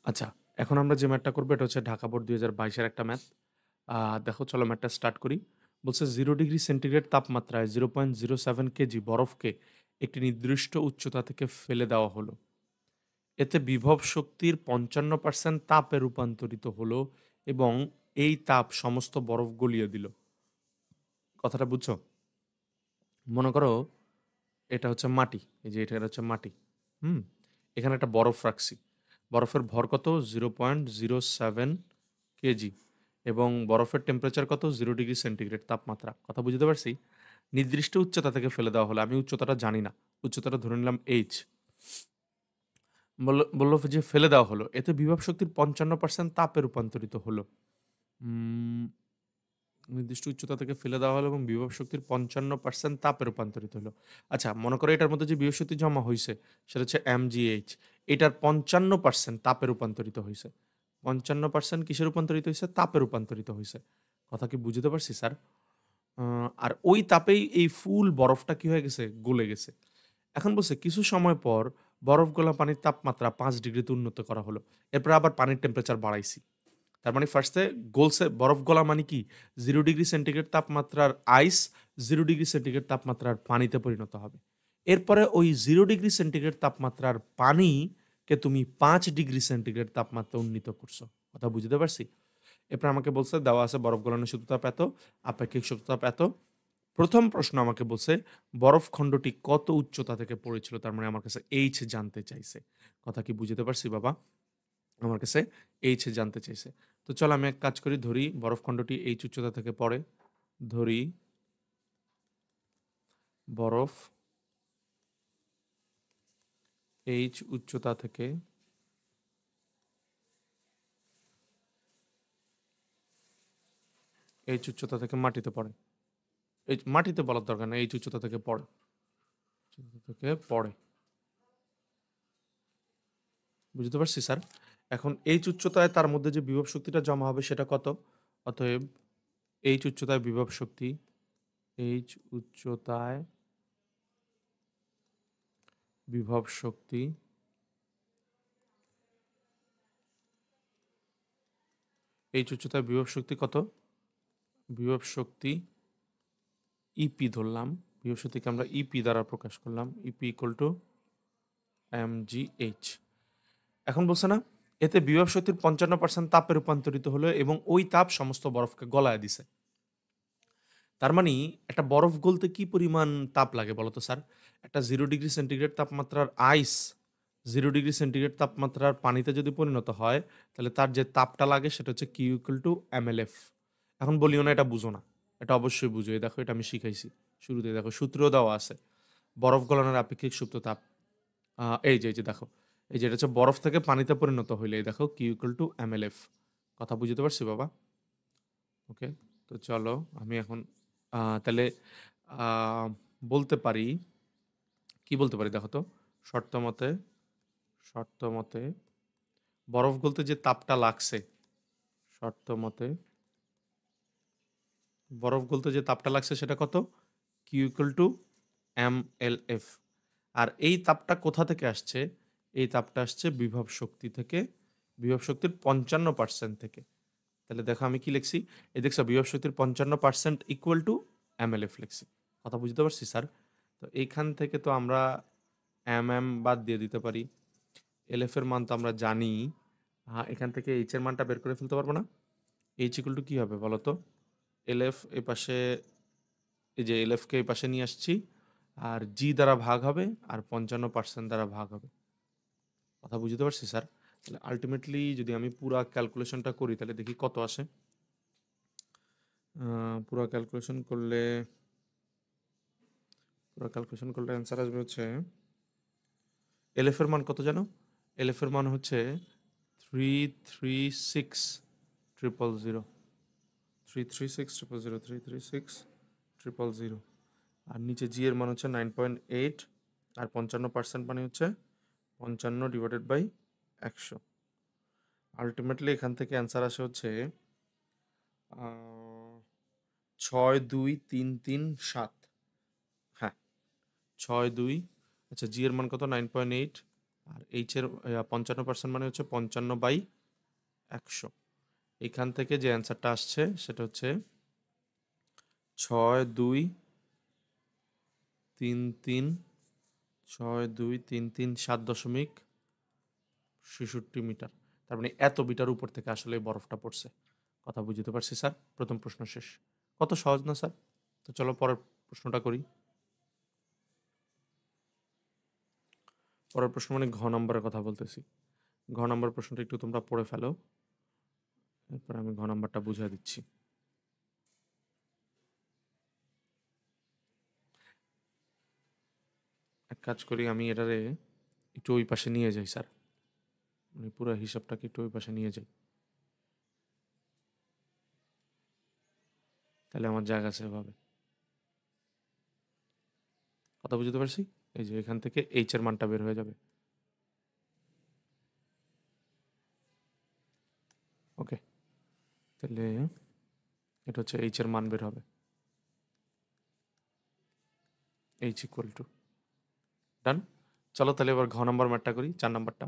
আচ্ছা, এখন আমরা যে ম্যাথটা করব এটা হচ্ছে ঢাকা বোর্ড ২০২২ এর একটা ম্যাথ। দেখো চলো ম্যাথটা স্টার্ট করি। বলছে 0 ডিগ্রি সেন্টিগ্রেড তাপমাত্রায় 0.07 কেজি বরফকে একটি নির্দিষ্ট উচ্চতা থেকে ফেলে দেওয়া হলো। এতে বিভব শক্তির ৫৫% তাপে রূপান্তরিত হলো এবং এই তাপ সমস্ত বরফ গলিয়ে দিল। কথাটা বুঝছো? মনে করো এটা হচ্ছে মাটি। এই যে এটা হচ্ছে মাটি। হুম? এখানে একটা বরফ রাখছি। বরফের ভর কত? 0.07 কেজি এবং বরফের টেম্পারেচার কত? 0 ডিগ্রি সেন্টিগ্রেড তাপমাত্রা। কথা বুঝতে পারছি? নির্দিষ্ট উচ্চতা থেকে ফেলে দেওয়া হলো। আমি উচ্চতাটা জানি না। উচ্চতাটা ধরে নিলাম h। বলল যে ফেলে দেওয়া হলো। এতে বিভব শক্তির ৫৫% তাপে রূপান্তরিত হলো। উম নির্দিষ্ট উচ্চতা থেকে ফেলে দেওয়া হলো এবং বিভব শক্তির ৫৫% তাপে রূপান্তরিত হলো। আচ্ছা, মনে করো এটার মধ্যে যে বিভব শক্তি জমা হইছে সেটা হচ্ছে mgh। এটার ৫৫% তাপে রূপান্তরিত হইছে। ৫৫% কিসে রূপান্তরিত হইছে? তাপে রূপান্তরিত হইছে। কথা কি বুঝতে পারছি স্যার? আর ওই তাপেই এই ফুল বরফটা কি হয়ে গেছে? গলে গেছে। এখন বলছে কিছু সময় পর বরফ গলা পানির তাপমাত্রা ৫ ডিগ্রিতে উন্নত করা হলো। এরপর আবার পানির টেম্পারেচার বাড়াইছি। তার মানে ফার্স্টে গলছে বরফ গলা মানে কি 0 ডিগ্রি সেন্টিগ্রেড তাপমাত্রার আইস 0 ডিগ্রি সেন্টিগ্রেড তাপমাত্রার পানিতে পরিণত হবে। এরপরে ওই 0 ডিগ্রি সেন্টিগ্রেড তাপমাত্রার পানিকে তুমি 5 ডিগ্রি সেন্টিগ্রেড তাপমাত্রা উন্নীত করছো। কথা বুঝতে পারছি? এরপর আমাকে বলছে দেওয়া আছে বরফ গলানোর সূত্রতাপ এত, আপেক্ষিক সূত্রতাপ এত। প্রথম প্রশ্ন আমাকে বলছে বরফ খণ্ডটি কত উচ্চতা থেকে পড়েছিল? তার মানে আমার কাছে এইচ জানতে চাইছে। কথা কি বুঝতে পারছি বাবা? আমার কাছে এইচ জানতে চাইছে। তো চলো আমি এক কাজ করি, ধরি বরফ খণ্ডটি এইচ উচ্চতা থেকে পড়ে। ধরি বরফ এইচ উচ্চতা থেকে মাটিতে পড়ে। এই মাটিতে বলার দরকার নেই, এইচ উচ্চতা থেকে পড়ে। উচ্চতা থেকে পড়ে। বুঝতে পারছি স্যার? এখন এইচ উচ্চতায় তার মধ্যে যে বিভব শক্তিটা জমা হবে সেটা কত? অতএব এইচ উচ্চতায় বিভব শক্তি, এইচ উচ্চতায় বিভব শক্তি, এইচ উচ্চতায় বিভব শক্তি কত? বিভব শক্তি ইপি ধরলাম। বিভব শক্তিকে আমরা ইপি দ্বারা প্রকাশ করলাম। E P equal to mgh। এখন বলছে না এতে বিভব শক্তির ৫৫% তাপে রূপান্তরিত হলো এবং ওই তাপ সমস্ত বরফকে গলায় দিছে। তার মানে একটা বরফ গলতে কি পরিমাণ তাপ লাগে বলো তো স্যার? একটা 0 ডিগ্রি সেন্টিগ্রেড তাপমাত্রার আইস 0 ডিগ্রি সেন্টিগ্রেড তাপমাত্রার পানিতে যদি পরিণত হয়, তাহলে তার যে তাপটা লাগে সেটা হচ্ছে Q ইকুয়াল টু mLF। এখন বলিও না এটা বুঝো না। এটা অবশ্যই বুঝো। এই দেখো এটা আমি শিখাইছি। শুরুতেই দেখো সূত্রও দেওয়া আছে। বরফ গলানোর আপেক্ষিক সুপ্ত তাপ। এই যে দেখো। এই যে এটা হচ্ছে বরফ থেকে পানিতে পরিণত হইলে এই দেখো Q ইকুয়াল টু mLF। কথা বুঝতে পারছি বাবা? ওকে। তো চলো আমি এখন তাহলে আ বলতে পারি, কি বলতে পারি দেখো তো? শর্ত মতে শর্ত মতে বরফ গলতে যে তাপটা লাগছে, শর্ত মতে বরফ গলতে যে তাপটা লাগছে সেটা কত? Q equal to mLF। আর এই তাপটা কোথা থেকে আসছে? এই তাপটা আসছে বিভব শক্তি থেকে, বিভব শক্তির ৫৫% থেকে। তাহলে দেখো আমি কি লিখছি? এই দেখছো বিভব শক্তির ৫৫% ইকুয়াল টু mLF লিখছি। কথা বুঝতে পারছি স্যার? তো এইখান থেকে তো আমরা বাদ দিয়ে দিতে পারি। LF এর মান তো আমরা জানি। এখান থেকে H এর মানটা বের করে ফেলতে পারবো না? H ইকুয়াল টু কি হবে বলো তো? LF এপাশে, এই যে LF কে এপাশে নিয়ে আসছি। আর G দ্বারা ভাগ হবে আর ৫৫% দ্বারা ভাগ হবে। কথা বুঝতে পারছি স্যার? তাহলে আল্টিমেটলি যদি আমি পুরা ক্যালকুলেশনটা করি তাহলে দেখি কত আসে। পুরা ক্যালকুলেশন করলে অ্যান্সার আসবে হচ্ছে LF এর মান কত জানো? LF এর মান হচ্ছে 336,000 336,000 আর নিচে জি এর মান হচ্ছে 9.8 আর 55% মানে হচ্ছে 55/100। আলটিমেটলি এখান থেকে অ্যান্সার আসে হচ্ছে 62337। হ্যাঁ, 62। আচ্ছা জি এর মান কত? 9.8 আর এইচ এর 55% মানে হচ্ছে 55/100। এখান থেকে যে অ্যান্সারটা আসছে সেটা হচ্ছে 6233 6233 7.63 মিটার। তার মানে এত মিটার উপর থেকে আসলে এই বরফটা পড়ছে। কথা বুঝতে পারছি স্যার। প্রথম প্রশ্ন শেষ। কত সহজ না স্যার? তো চলো পরের প্রশ্নটা করি। পরের প্রশ্ন মানে ঘ নম্বরের কথা বলতেছি। ঘ নম্বর প্রশ্নটা একটু তোমরা পড়ে ফেলো। এরপর আমি ঘ নম্বরটা বুঝিয়ে দিচ্ছি। এক কাজ করি, আমি এটারে একটু ওই পাশে নিয়ে যাই স্যার। মানে পুরো হিসাবটাকে একটু ওই পাশে নিয়ে যাই। তাহলে আমার জায়গা সেভ হবে। কথা বুঝতে পারছি? এই যে এখান থেকে এইচ এর মানটা বের হয়ে যাবে। ওকে, তাহলে এটা হচ্ছে এইচ এর মান বের হবে। এইচ ইকুয়াল টু, ডান। চলো তাহলে এবার ঘ নম্বর ম্যাথটা করি, 4 নম্বরটা।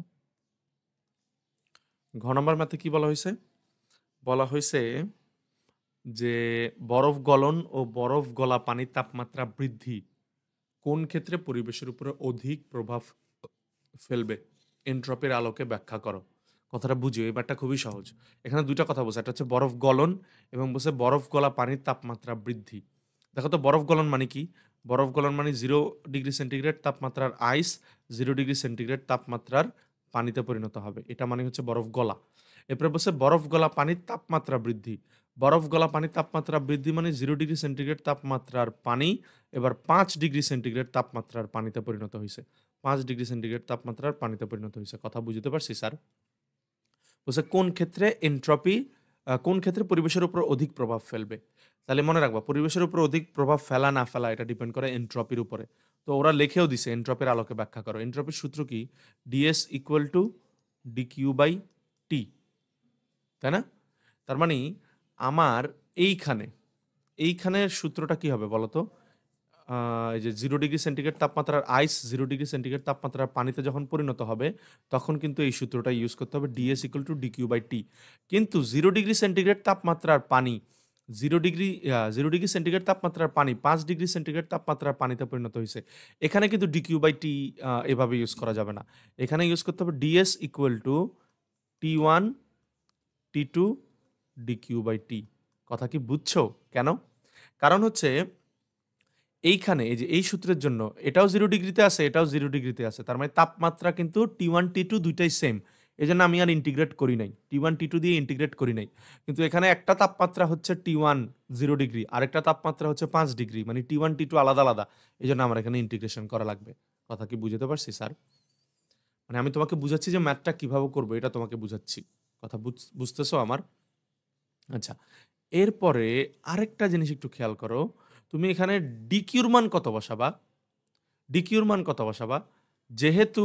ঘ নম্বর ম্যাথে কি বলা হয়েছে? বলা হয়েছে যে বরফ গলন ও বরফ গলা পানির তাপমাত্রা বৃদ্ধি কোন ক্ষেত্রে পরিবেশের উপরে অধিক প্রভাব ফেলবে? এন্ট্রপির আলোকে ব্যাখ্যা করো। কথাটা বুঝিও, এবারটা খুবই সহজ। এখানে দুইটা কথা বলছে, একটা হচ্ছে বরফ গলন এবং বলছে বরফ গলা পানির তাপমাত্রা বৃদ্ধি। দেখো তো বরফ গলন মানে কি? বরফ গলন মানে 0 ডিগ্রি সেন্টিগ্রেড তাপমাত্রার আইস 0 ডিগ্রি সেন্টিগ্রেড তাপমাত্রার পানিতে পরিণত হবে, এটা মানে হচ্ছে বরফ গলা। এরপরে বলছে বরফ গলা পানির তাপমাত্রা বৃদ্ধি। বরফ গলা পানির তাপমাত্রা বৃদ্ধি মানে 0 ডিগ্রি সেন্টিগ্রেড তাপমাত্রার পানি এবার 5 ডিগ্রি সেন্টিগ্রেড তাপমাত্রার পানিতে পরিণত হয়েছে। 5 ডিগ্রি সেন্টিগ্রেড তাপমাত্রার পানিতে পরিণত হয়েছে। কথা বুঝতে পারছি স্যার? বলছে কোন ক্ষেত্রে এন্ট্রপি কোন ক্ষেত্রে পরিবেশের উপর অধিক প্রভাব ফেলবে? তাহলে মনে রাখবা, পরিবেশের উপর অধিক প্রভাব ফেলা না ফেলা এটা ডিপেন্ড করে এন্ট্রপির উপরে। তো ওরা লিখেও দিছে এন্ট্রপির আলোকে ব্যাখ্যা করো। এন্ট্রপির সূত্র কি? DS equal to DQ by T, তাই না? তার মানে আমার এইখানে এইখানের সূত্রটা কি হবে বলতো? এই যে 0 ডিগ্রি সেন্টিগ্রেড তাপমাত্রার আইস 0 ডিগ্রি সেন্টিগ্রেড তাপমাত্রার পানিতে যখন পরিণত হবে তখন কিন্তু এই সূত্রটা ইউজ করতে হবে, DS equal to DQ by T. কিন্তু 0 ডিগ্রি সেন্টিগ্রেড তাপমাত্রার পানি 0 ডিগ্রি সেন্টিগ্রেড তাপমাত্রার পানি 5 ডিগ্রি সেন্টিগ্রেড তাপমাত্রার পানিতে পরিণত হয়েছে। এখানে কিন্তু ডিকিউ বাই টি এভাবে ইউজ করা যাবে না। এখানে ইউজ করতে হবে DS equal to T1 T2 DQ by T. কথা কি বুঝছো? কেন? কারণ হচ্ছে এইখানে এই যে এই সূত্রের জন্য এটাও 0 ডিগ্রিতে আছে, এটাও 0 ডিগ্রিতে আছে, তার মানে তাপমাত্রা কিন্তু T1 T2 দুইটাই সেম। এই জন্য আমি আর ইন্টিগ্রেট করি নাই, T1 T2 দিয়ে ইন্টিগ্রেট করি নাই। কিন্তু এখানে একটা তাপমাত্রা হচ্ছে T1 0 ডিগ্রি, আরেকটা তাপমাত্রা হচ্ছে 5 ডিগ্রি, মানে T1 T2 আলাদা আলাদা। এই জন্য আমার এখানে ইন্টিগ্রেশন করা লাগবে। কথা কি বুঝতে পারছি স্যার? মানে আমি তোমাকে বুঝাচ্ছি যে ম্যাথটা কিভাবে করবো, এটা তোমাকে বুঝাচ্ছি। কথা বুঝতেছো আমার? আচ্ছা, এরপরে আরেকটা জিনিস একটু খেয়াল করো। তুমি এখানে ডিকিউর মান কত বসাবা? ডিকিউর মান কত বসাবা? যেহেতু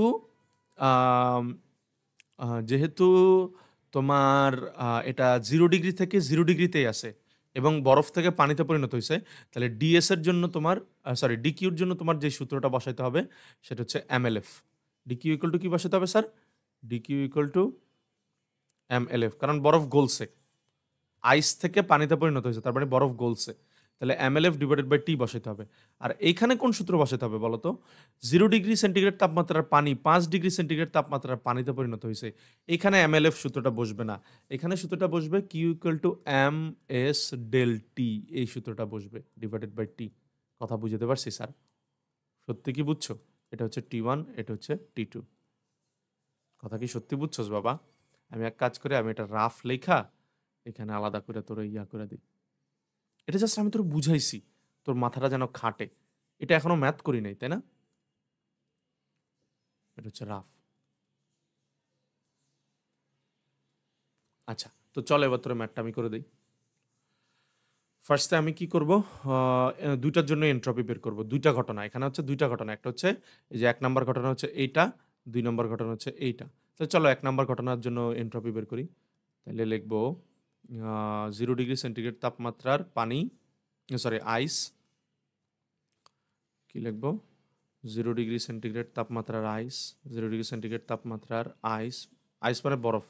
আম, যেহেতু তোমার এটা 0 ডিগ্রি থেকে 0 ডিগ্রিতেই আছে এবং বরফ থেকে পানিতে পরিণত হয়েছে, তাহলে ডিএস এর জন্য তোমার সরি ডিকিউর জন্য তোমার যে সূত্রটা বসাইতে হবে সেটা হচ্ছে এমএলএফ। ডিকিউ ইকুয়াল টু কি বসাতে হবে স্যার? ডিকিউ ইকুয়াল টু এমএলএফ, কারণ বরফ গলছে, আইস থেকে পানিতে পরিণত হয়েছে, তার মানে বরফ গলছে। তাহলে এমএলএফ ডিভাইডেড বাই টি বসাতে হবে। আর এইখানে কোন সূত্র বসাতে হবে বলতো? 0 ডিগ্রি সেন্টিগ্রেড তাপমাত্রার পানি 5 ডিগ্রি সেন্টিগ্রেড তাপমাত্রার পানিতে পরিণত হয়েছে। এখানে এমএলএফ সূত্রটা বসবে না, এখানে সূত্রটা বসবে Q equal to M S del T, এই সূত্রটা বসবে ডিভাইডেড বাই টি। কথা বুঝতে পারছি স্যার? সত্যি কি বুঝছো? এটা হচ্ছে T1, এটা হচ্ছে T2। কথা কি সত্যি বুঝছস বাবা? আমি এক কাজ করে আমি এটা রাফ লেখা এখানে আলাদা করে তোর ইয়া করে দিই। এটা জাস্ট আমি তোর বুঝাইছি, তোর মাথাটা যেন খাটে। এটা এখনো ম্যাথ করি নাই, তাই না? এটা হচ্ছে রাফ। আচ্ছা, তো চল এবার তোর ম্যাথটা আমি করে দিই। ফার্স্টে আমি কি করব? দুইটার জন্য এন্ট্রপি বের করব। দুইটা ঘটনা, এখানে হচ্ছে দুইটা ঘটনা। একটা হচ্ছে এই যে 1 নাম্বার ঘটনা হচ্ছে এইটা, 2 নাম্বার ঘটনা হচ্ছে এইটা। তো চলো 1 নাম্বার ঘটনার জন্য এন্ট্রপি বের করি। তাহলে লিখবো 0 ডিগ্রি সেন্টিগ্রেড তাপমাত্রার পানি, সরি আইস, কি লিখবো? 0 ডিগ্রি সেন্টিগ্রেড তাপমাত্রার আইস, 0 ডিগ্রি সেন্টিগ্রেড তাপমাত্রার আইস, আইস মানে বরফ,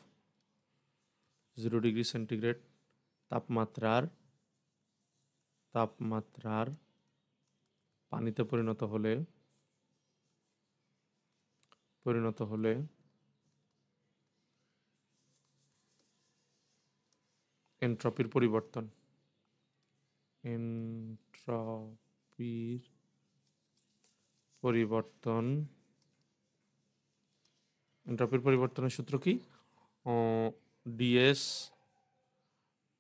0 ডিগ্রি সেন্টিগ্রেড তাপমাত্রার তাপমাত্রার পানিতে পরিণত হলে এনট্রপির পরিবর্তন, এনট্রপির পরিবর্তন, এনট্রপির পরিবর্তনের সূত্র কি? DS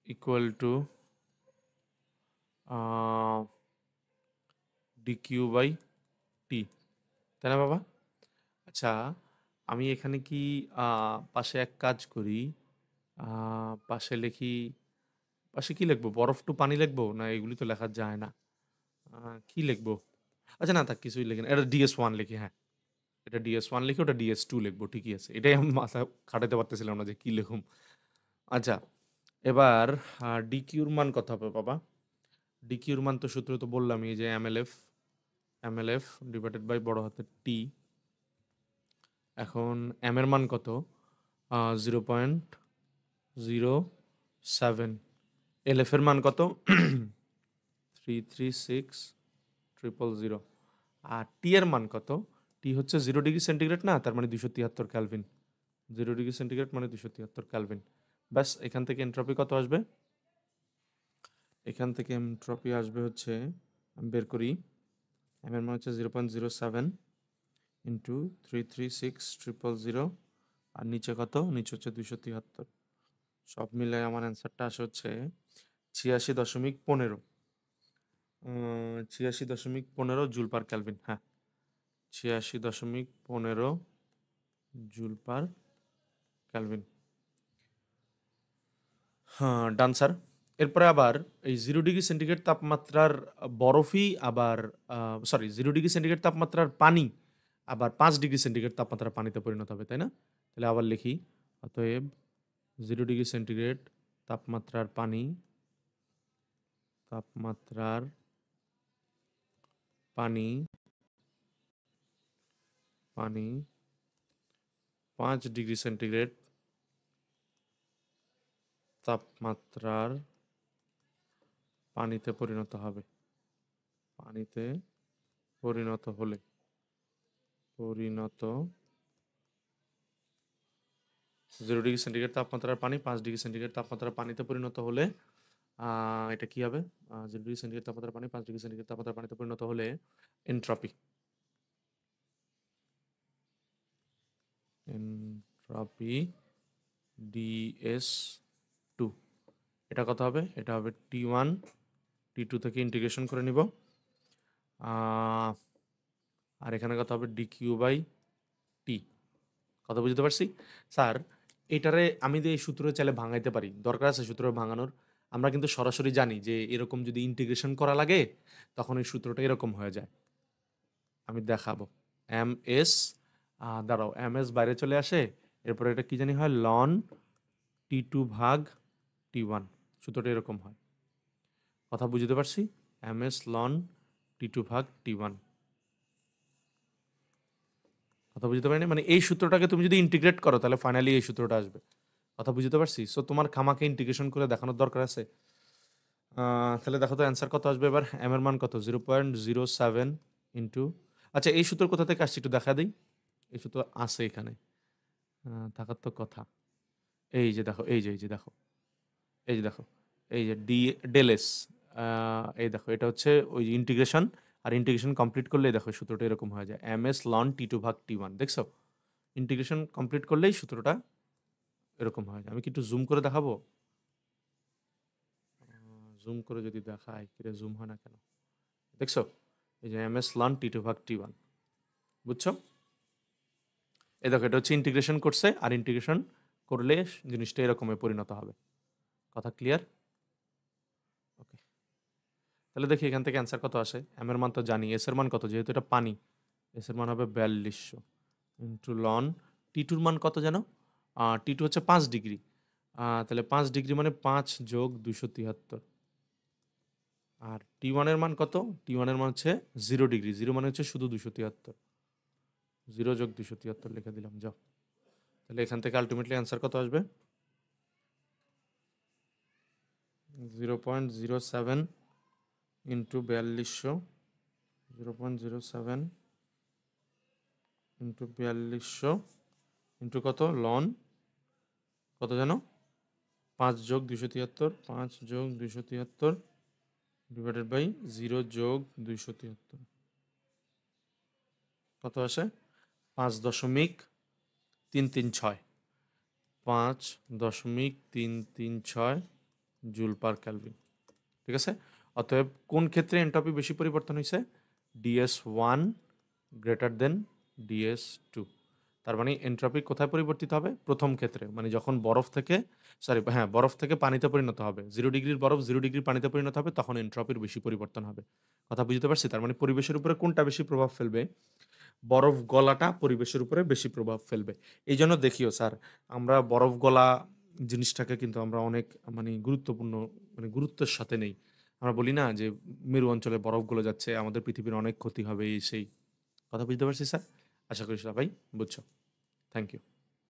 equal to DQ by T, তাই না বাবা? আচ্ছা, আমি এখানে কি পাশে এক কাজ করি, পাশে লিখি, পাশে কি লিখবো? বরফ টু পানি লিখবো, না এগুলি তো লেখা যায় না। কি লিখবো? আচ্ছা না থাক, কিছুই লিখি না, এটা DS1 লিখি। হ্যাঁ, এটা DS1 লিখি, ওটা DS2 লিখবো, ঠিকই আছে। এটাই আমি মাথা খাটাতে পারতেছিলাম না যে কি লিখুম। আচ্ছা, এবার ডিকিউর মান কত হবে বাবা? ডিকিউর মান তো সূত্র তো বললামই, যে এমএলএফ ডিভাইডেড বাই বড় হাতের টি। এখন এম এর মান কত? 0.07। এলএফ এর মান কত? 336,000। আর টি এর মান কত? টি হচ্ছে 0 ডিগ্রি সেন্টিগ্রেড না, তার মানে 273 ক্যালভিন। 0 ডিগ্রি সেন্টিগ্রেড মানে 273 ক্যালভিন। ব্যাস, এখান থেকে এনট্রপি কত আসবে? এখান থেকে এনট্রপি আসবে হচ্ছে, আমি বের করি, এম এর মান হচ্ছে 0.07 ইন্টু 336,000, আর নিচে কত? নিচে হচ্ছে 273। সব মিলে আমার অ্যান্সারটা আসে হচ্ছে 86.15, 86.15 জুল পার ক্যালভিন। হ্যাঁ, 86.15 জুল পার ক্যালভিন। হ্যাঁ, ডান স্যার। এরপরে আবার এই 0 ডিগ্রি সেন্টিগ্রেড তাপমাত্রার বরফই আবার, সরি, 0 ডিগ্রি সেন্টিগ্রেড তাপমাত্রার পানি আবার 5 ডিগ্রি সেন্টিগ্রেড তাপমাত্রার পানিতে পরিণত হবে, তাই না? তাহলে আবার লিখি, অতএব 0 ডিগ্রি সেন্টিগ্রেড তাপমাত্রার পানি, তাপমাত্রার পানি, পানি 5 ডিগ্রি সেন্টিগ্রেড তাপমাত্রার পানিতে পরিণত হবে। পানিতে পরিণত হলে, 0 ডিগ্রি সেন্টিগ্রেড তাপমাত্রার পানি 5 ডিগ্রি সেন্টিগ্রেড তাপমাত্রার পানিতে পরিণত হলে এটা কি হবে? 0 ডিগ্রি সেন্টিগ্রেড তাপমাত্রার পানি 5 ডিগ্রি সেন্টিগ্রেড তাপমাত্রার পানিতে পরিণত হলে এনট্রপি, এনট্রপি DS2, এটা কত হবে? এটা হবে T1, T2 থেকে ইন্টিগ্রেশন করে নিব, আর এখানে কত হবে? DQ by T. কথা বুঝতে পারছি স্যার? এটারে আমি যে এই সূত্র চাইলে ভাঙাইতে পারি, দরকার আছে সূত্র ভাঙানোর? আমরা কিন্তু সরাসরি জানি যে এরকম যদি ইন্টিগ্রেশন করা লাগে তখন এই সূত্রটা এরকম হয়ে যায়। আমি দেখাবো। এম এস, দাঁড়াও, এম এস বাইরে চলে আসে, এরপরে এটা কি জানি হয়, লন T2 ভাগ T1, সূত্রটা এরকম হয়। কথা বুঝতে পারছি? এম এস লন T2 ভাগ T1। কথা বুঝতে পারিনি, মানে এই সূত্রটাকে তুমি যদি ইন্টিগ্রেট করো তাহলে ফাইনালি এই সূত্রটা আসবে। কথা বুঝতে পারছি? সো তোমার খামাকে ইন্টিগ্রেশন করে দেখানোর দরকার আছে। তাহলে দেখো তো অ্যান্সার কত আসবে এবার। এম এর মান কত? 0.07 ইন্টু, আচ্ছা এই সূত্র কোথা থেকে আসছে একটু দেখা দিই। এই সূত্র আছে এখানে, থাকার তো কথা। এই যে দেখো, এই যে দেখো, এই যে দেখো, এই যে ডেল এস, এই দেখো, এটা হচ্ছে ওই ইন্টিগ্রেশন, আর ইন্টিগ্রেশন কমপ্লিট করলে দেখো সূত্রটা এরকম হয়ে যায়, এম এস লন T2 ভাগ T1। দেখছো, ইন্টিগ্রেশন কমপ্লিট করলেই সূত্রটা এরকম হয়। আমি কি একটু জুম করে দেখাবো? জুম করে যদি দেখাই, কিরে জুম হয় না কেন? দেখছো, এই যে এম এস লন T2 ভাগ T1, বুঝছো? এই দেখো, এটা হচ্ছে ইন্টিগ্রেশন করছে, আর ইন্টিগ্রেশন করলে জিনিসটা এরকমে পরিণত হবে। কথা ক্লিয়ার? ওকে, তাহলে দেখি এখান থেকে অ্যান্সার কত আসে। এম এর মান তো জানি, এস এর মান কত? যেহেতু এটা পানি, এস এর মান হবে 4200 ইন্টু লন T2 মান কত যেন? T2 হচ্ছে 5 ডিগ্রি, তাহলে 5 ডিগ্রি মানে 5 যোগ 273, আর T1 এর মান কত? T1 এর মান হচ্ছে 0 ডিগ্রি। 0 মানে হচ্ছে শুধু 273। 0 যোগ 273 লিখে দিলাম, যাও। তাহলে এখান থেকে আলটিমেটলি অ্যান্সার কত আসবে? 0.07 ইন্টু 4200, 0.07 ইন্টু 4200 ইন্টু কত? লন কত জানো? 5 যোগ 273, 5 যোগ 273 ডিভাইডেড বাই 0 যোগ 273 কত আসে? 5.336, 5.336 জুল পার কেলভিন। ঠিক আছে? অতএব কোন ক্ষেত্রে এন্ট্রপি বেশি পরিবর্তন হয়েছে? DS1 greater than DS2। তার মানে এন্ট্রপি কোথায় পরিবর্তিত হবে? প্রথম ক্ষেত্রে, মানে যখন বরফ থেকে পানিতে পরিণত হবে, 0 ডিগ্রির বরফ 0 ডিগ্রি পানিতে পরিণত হবে, তখন এন্ট্রপির বেশি পরিবর্তন হবে। কথা বুঝতে পারছি? তার মানে পরিবেশের উপরে কোনটা বেশি প্রভাব ফেলবে? বরফ গলাটা পরিবেশের উপরে বেশি প্রভাব ফেলবে। এই জন্য দেখিও স্যার, আমরা বরফ গলা জিনিসটাকে কিন্তু আমরা অনেক মানে গুরুত্বপূর্ণ, মানে গুরুত্বের সাথে নেই। আমরা বলি না যে মেরু অঞ্চলে বরফ গলে যাচ্ছে, আমাদের পৃথিবীর অনেক ক্ষতি হবে, এই সেই। কথা বুঝতে পারছি স্যার? আশা করি সবাই বুঝছো। Thank you.